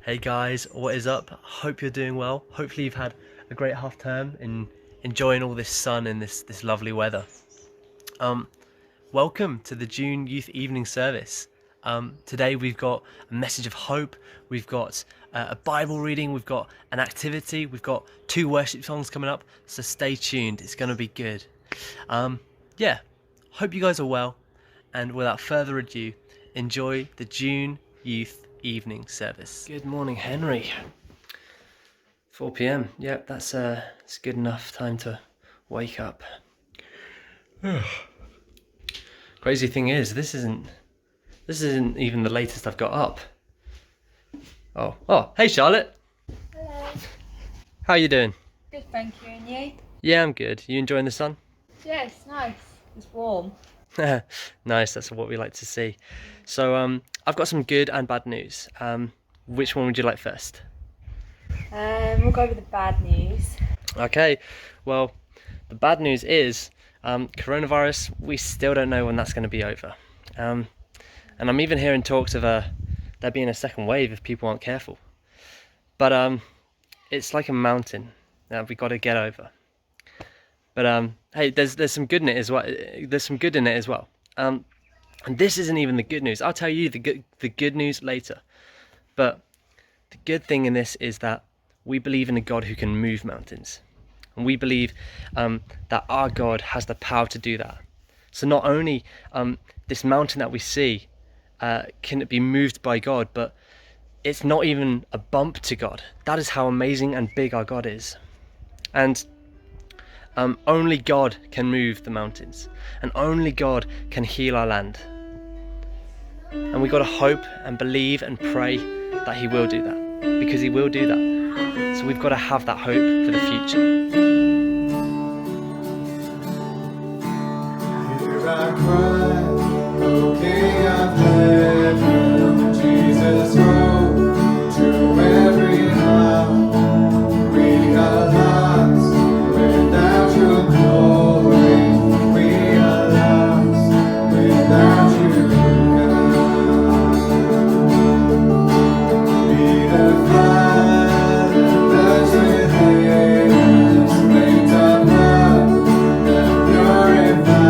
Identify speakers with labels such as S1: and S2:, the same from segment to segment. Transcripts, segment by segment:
S1: Hey guys, what is up? Hope you're doing well. Hopefully you've had a great half term and enjoying all this sun and this lovely weather. Welcome to the June Youth Evening Service. Today we've got a message of hope, we've got a Bible reading, we've got an activity, we've got 2 worship songs coming up, so stay tuned, it's going to be good. Hope you guys are well, and without further ado, enjoy the June Youth Evening Service. Good morning, Henry. 4 p.m. Yep, that's it's good enough time to wake up. Crazy thing is, this isn't even the latest I've got up. Oh, hey Charlotte.
S2: Hello.
S1: How you doing?
S2: Good, thank you. And you?
S1: Yeah, I'm good. You enjoying the sun?
S2: Yeah, it's nice. It's warm.
S1: Nice, that's what we like to see. So I've got some good and bad news. Which one would you like first?
S2: We'll go with the bad news.
S1: Okay, well, the bad news is coronavirus, we still don't know when that's going to be over. And I'm even hearing talks of there being a second wave if people aren't careful. But it's like a mountain that we've got to get over. But hey, there's some good in it as well. There's some good in it as well. And this isn't even the good news. I'll tell you the good news later. But the good thing in this is that we believe in a God who can move mountains. And we believe that our God has the power to do that. So not only this mountain that we see can it be moved by God, but it's not even a bump to God. That is how amazing and big our God is. And only God can move the mountains, and only God can heal our land. And we've got to hope and believe and pray that He will do that, because He will do that. So we've got to have that hope for the future.
S3: Hear I cry, O King of heaven, Jesus, go to every heart. We are lost without your glory. We are lost without you, God. Be the fire that burns within us, flames of love that purify.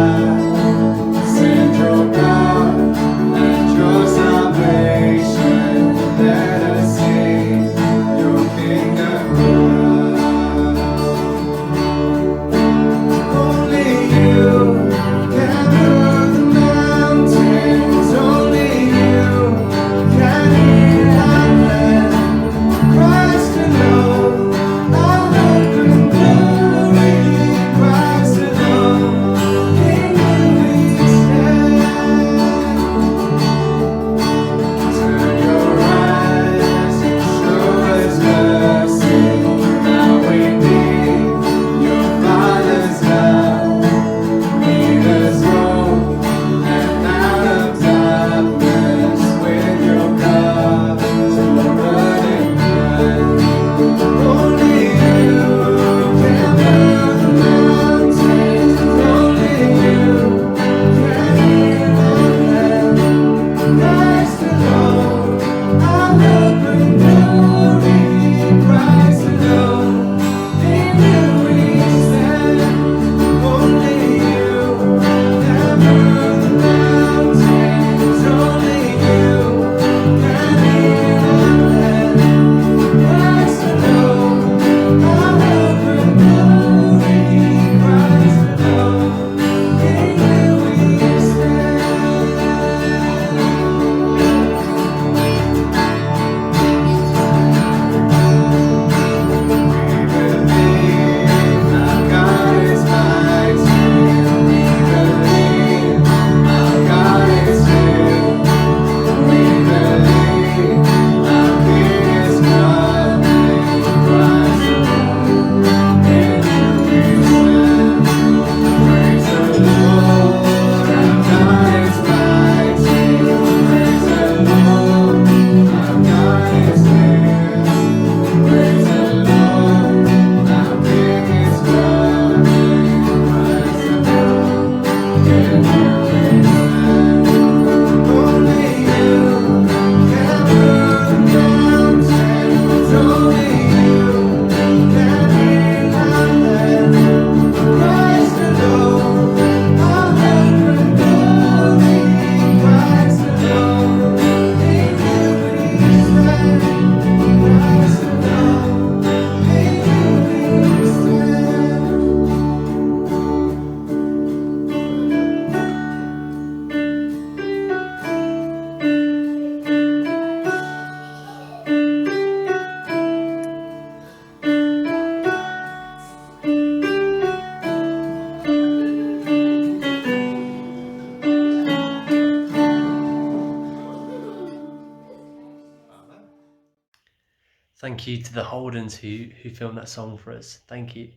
S1: Thank you to the Holdens who filmed that song for us. Thank you.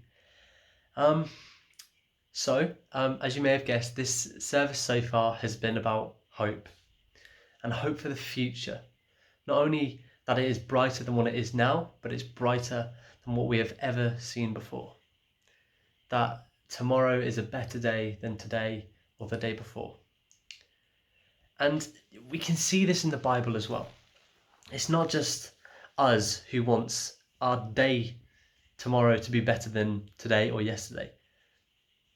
S1: As you may have guessed, this service so far has been about hope and hope for the future. Not only that it is brighter than what it is now, but it's brighter than what we have ever seen before. That tomorrow is a better day than today or the day before. And we can see this in the Bible as well. It's not just us who wants our day tomorrow to be better than today or yesterday.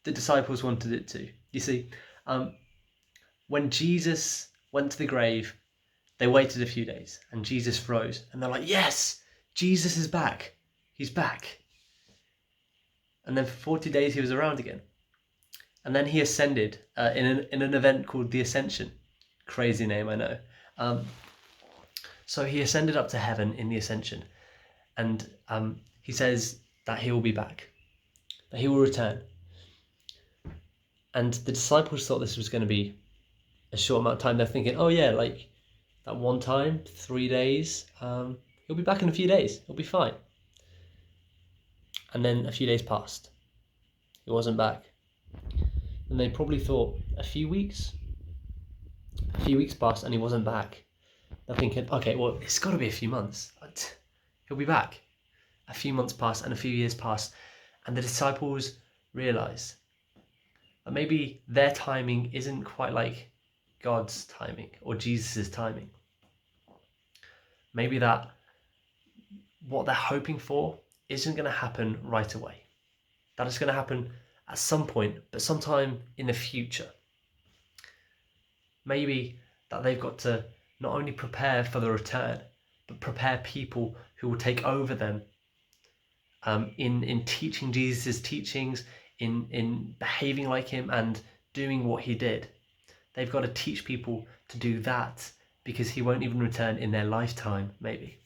S1: The disciples wanted it too. You see, when Jesus went to the grave, they waited a few days and Jesus rose and they're like, yes, Jesus is back. He's back. And then for 40 days he was around again. And then he ascended in an event called the Ascension. Crazy name, I know. So he ascended up to heaven in the Ascension. And he says that he will be back. That he will return. And the disciples thought this was going to be a short amount of time. They're thinking, oh yeah, like that one time, 3 days. He'll be back in a few days. He'll be fine. And then a few days passed. He wasn't back. And they probably thought a few weeks passed and he wasn't back. They're thinking, okay, well, it's got to be a few months. He'll be back. A few months passed and a few years passed. And the disciples realized that maybe their timing isn't quite like God's timing or Jesus's timing. Maybe that what they're hoping for isn't going to happen right away. That it's going to happen at some point, but sometime in the future. Maybe that they've got to not only prepare for the return, but prepare people who will take over them in teaching Jesus' teachings, in behaving like him and doing what he did. They've got to teach people to do that because he won't even return in their lifetime, maybe.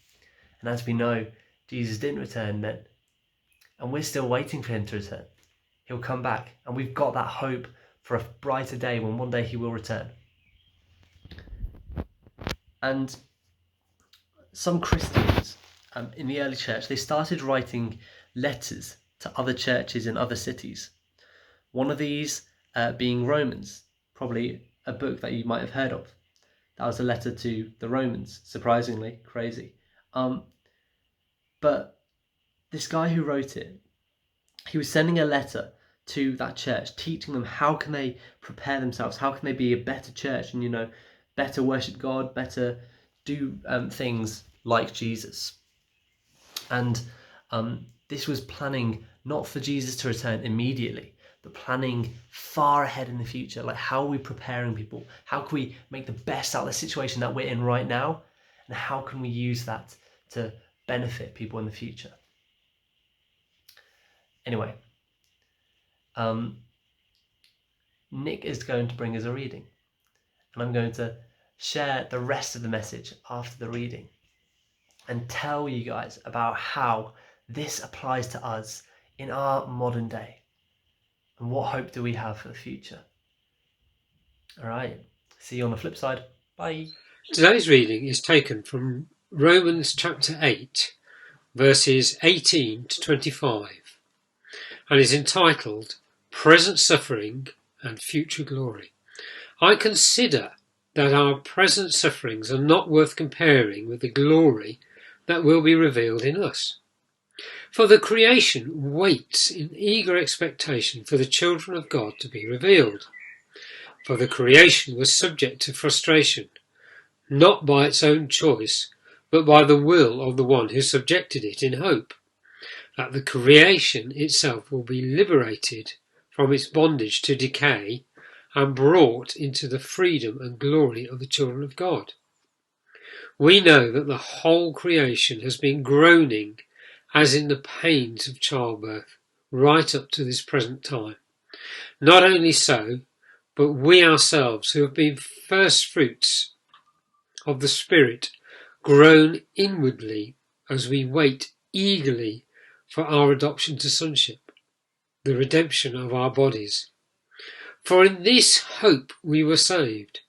S1: And as we know, Jesus didn't return then. And we're still waiting for him to return. He'll come back. And we've got that hope for a brighter day when one day he will return. And some Christians in the early church, they started writing letters to other churches in other cities. One of these being Romans, probably a book that you might have heard of. That was a letter to the Romans, surprisingly, crazy. But this guy who wrote it, he was sending a letter to that church, teaching them how can they prepare themselves, how can they be a better church and, better worship God, better do things like Jesus. And this was planning not for Jesus to return immediately, but planning far ahead in the future. Like, how are we preparing people? How can we make the best out of the situation that we're in right now? And how can we use that to benefit people in the future? Anyway, Nick is going to bring us a reading. And I'm going to share the rest of the message after the reading and tell you guys about how this applies to us in our modern day. And what hope do we have for the future? All right, see you on the flip side. Bye.
S4: Today's reading is taken from Romans chapter 8, verses 18 to 25, and is entitled Present Suffering and Future Glory. I consider that our present sufferings are not worth comparing with the glory that will be revealed in us. For the creation waits in eager expectation for the children of God to be revealed. For the creation was subject to frustration, not by its own choice, but by the will of the one who subjected it, in hope that the creation itself will be liberated from its bondage to decay and brought into the freedom and glory of the children of God. We know that the whole creation has been groaning as in the pains of childbirth right up to this present time. Not only so, but we ourselves, who have been first fruits of the Spirit, groan inwardly as we wait eagerly for our adoption to sonship, the redemption of our bodies. For in this hope we were saved.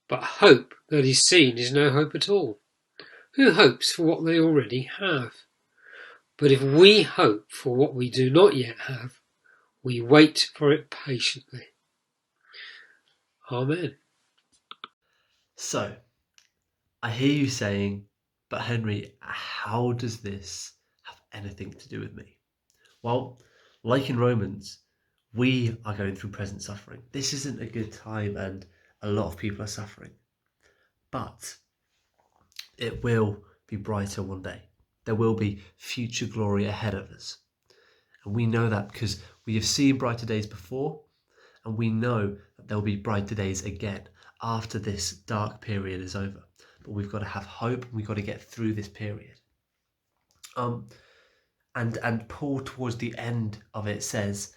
S4: But hope that is seen is no hope at all. Who hopes for what they already have? But if we hope for what we do not yet have, we wait for it patiently. Amen.
S1: So, I hear you saying, but Henry, how does this have anything to do with me? Well, like in Romans, we are going through present suffering. This isn't a good time and a lot of people are suffering. But it will be brighter one day. There will be future glory ahead of us. And we know that because we have seen brighter days before, and we know that there will be brighter days again after this dark period is over. But we've got to have hope, and we've got to get through this period. And Paul, towards the end of it, says,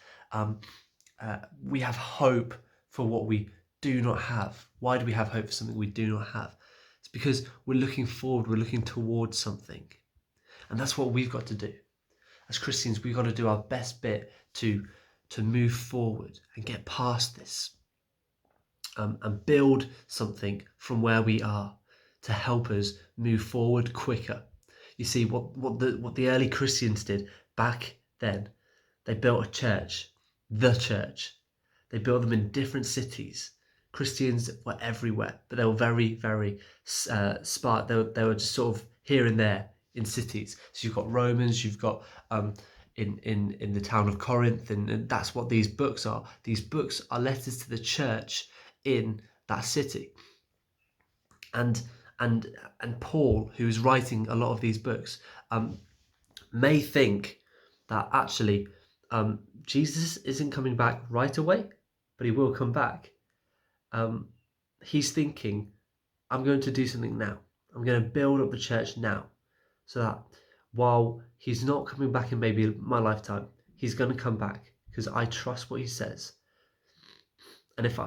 S1: we have hope for what we do not have. Why do we have hope for something we do not have? It's because we're looking forward, we're looking towards something. And that's what we've got to do. As Christians, we've got to do our best bit to move forward and get past this, and build something from where we are to help us move forward quicker. You see, what the early Christians did back then, they built a church, the church. They built them in different cities. Christians were everywhere, but they were very, very sparse. They were just sort of here and there in cities. So you've got Romans, you've got in the town of Corinth, and that's what these books are. These books are letters to the church in that city. And Paul, who is writing a lot of these books, may think that actually Jesus isn't coming back right away, but he will come back. He's thinking, I'm going to do something now. I'm going to build up the church now, so that while he's not coming back in maybe my lifetime, he's going to come back, because I trust what he says. And if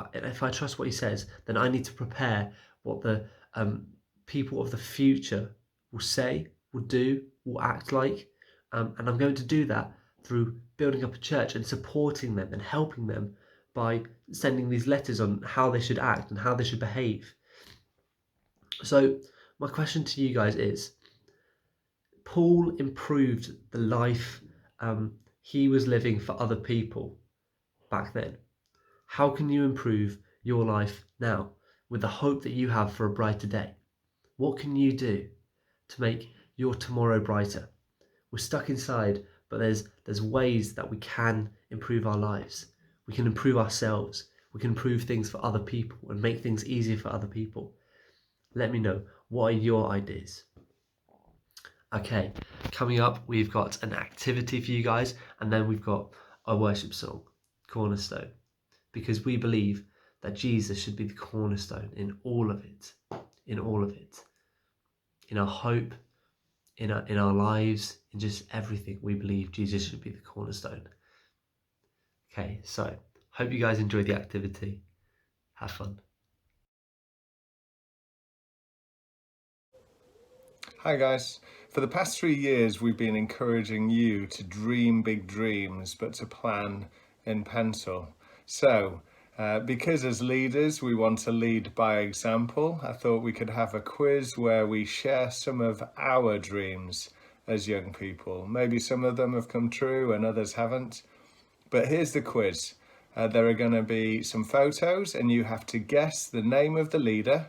S1: I trust what he says, then I need to prepare what the people of the future will say, will do, will act like. And I'm going to do that through building up a church and supporting them and helping them by sending these letters on how they should act and how they should behave. So my question to you guys is, Paul improved the life he was living for other people back then. How can you improve your life now with the hope that you have for a brighter day? What can you do to make your tomorrow brighter? We're stuck inside, but there's ways that we can improve our lives. We can improve ourselves. We can improve things for other people and make things easier for other people. Let me know, what are your ideas? Okay, coming up, we've got an activity for you guys, and then we've got a worship song, Cornerstone, because we believe that Jesus should be the cornerstone in all of it, in our hope, in our lives, in just everything. We believe Jesus should be the cornerstone. Okay, so hope you guys enjoy the activity. Have fun.
S3: Hi guys. For the past 3 years, we've been encouraging you to dream big dreams, but to plan in pencil. So, because as leaders, we want to lead by example, I thought we could have a quiz where we share some of our dreams as young people. Maybe some of them have come true and others haven't. But here's the quiz. There are going to be some photos, and you have to guess the name of the leader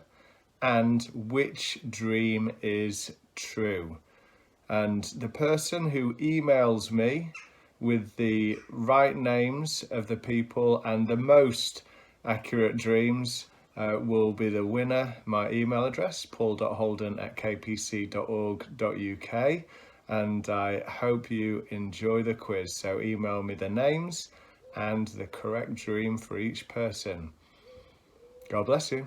S3: and which dream is true. And the person who emails me with the right names of the people and the most accurate dreams will be the winner. My email address, paul.holden@kpc.org.uk, and I hope you enjoy the quiz. So email me the names and the correct dream for each person. God bless you.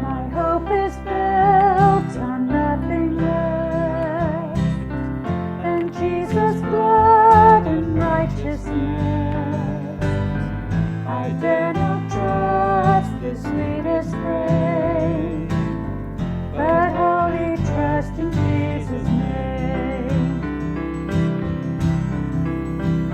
S5: My hope is built on nothing less than Jesus' blood and righteousness. I dare not trust the sweetest frame, but wholly trust in Jesus' name.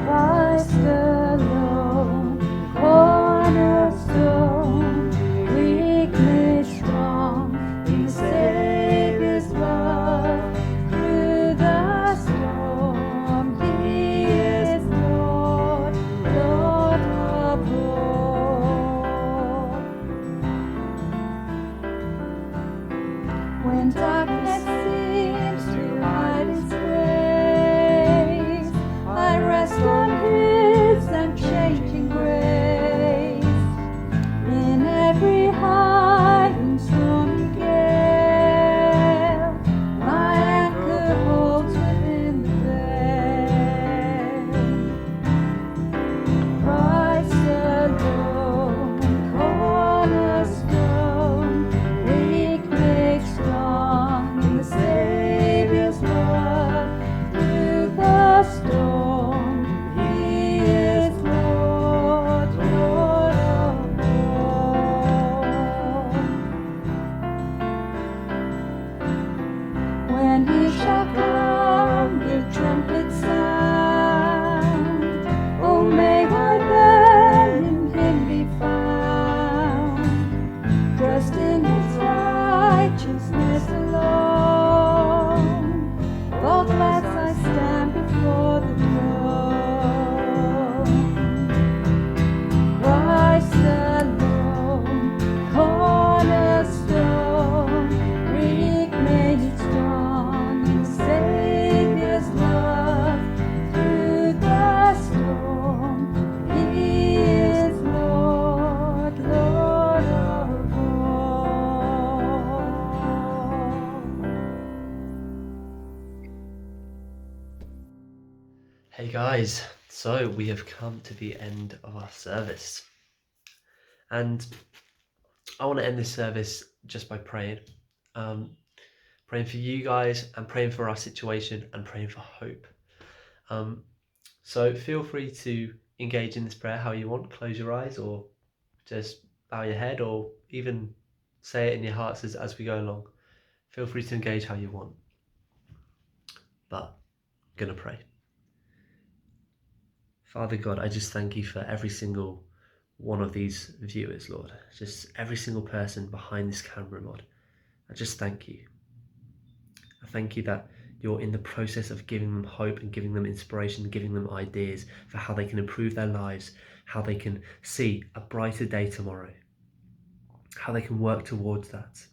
S5: Christ alone, cornerstone, weak made strong in the Savior's love. Through the storm, He is Lord, Lord of all. When darkness seems to hide its face, I rest on His unchanging grace. In every high and stormy gale, my anchor holds within the veil. Christ alone, cornerstone, weak made strong in the Savior's love. Through the storm, He is Lord, Lord of all. When He shall come, the trumpet sound, oh, may I then in Him be found, dressed in His righteousness alone. Faultless I stand before the throne. Christ alone, cornerstone, weak made strong in the Savior's love. Through the storm, He is Lord, Lord of all.
S1: Hey guys, so we have come to the end of our service, and I want to end this service just by praying. Praying for you guys and praying for our situation and praying for hope. So feel free to engage in this prayer how you want. Close your eyes or just bow your head, or even say it in your hearts as we go along. Feel free to engage how you want. But I'm going to pray. Father God, I just thank you for every single one of these viewers, Lord. Just every single person behind this camera, Lord. I just thank you. I thank you that you're in the process of giving them hope and giving them inspiration, giving them ideas for how they can improve their lives, how they can see a brighter day tomorrow, how they can work towards that,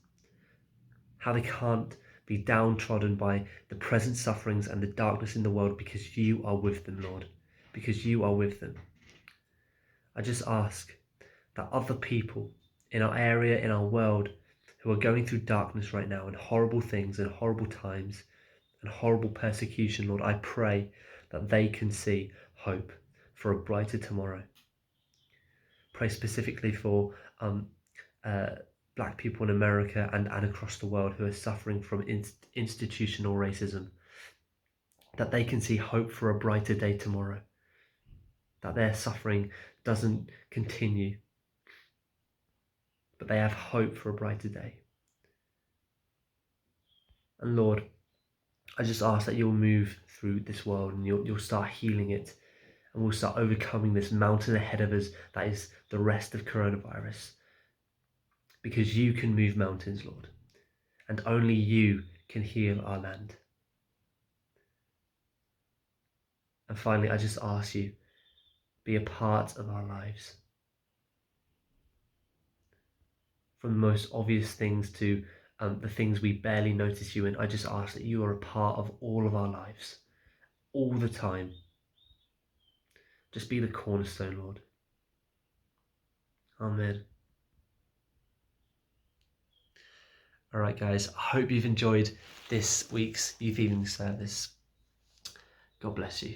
S1: how they can't be downtrodden by the present sufferings and the darkness in the world, because you are with them, Lord, because you are with them. I just ask that other people in our area, in our world, who are going through darkness right now and horrible things and horrible times and horrible persecution, Lord, I pray that they can see hope for a brighter tomorrow. Pray specifically for Black people in America and across the world who are suffering from institutional racism, that they can see hope for a brighter day tomorrow, that their suffering doesn't continue, but they have hope for a brighter day. And Lord, I just ask that you'll move through this world and you'll start healing it, and we'll start overcoming this mountain ahead of us that is the rest of coronavirus. Because you can move mountains, Lord, and only you can heal our land. And finally, I just ask you, be a part of our lives. From the most obvious things to the things we barely notice you in, I just ask that you are a part of all of our lives, all the time. Just be the cornerstone, Lord. Amen. All right, guys, I hope you've enjoyed this week's Youth Evening Service. God bless you.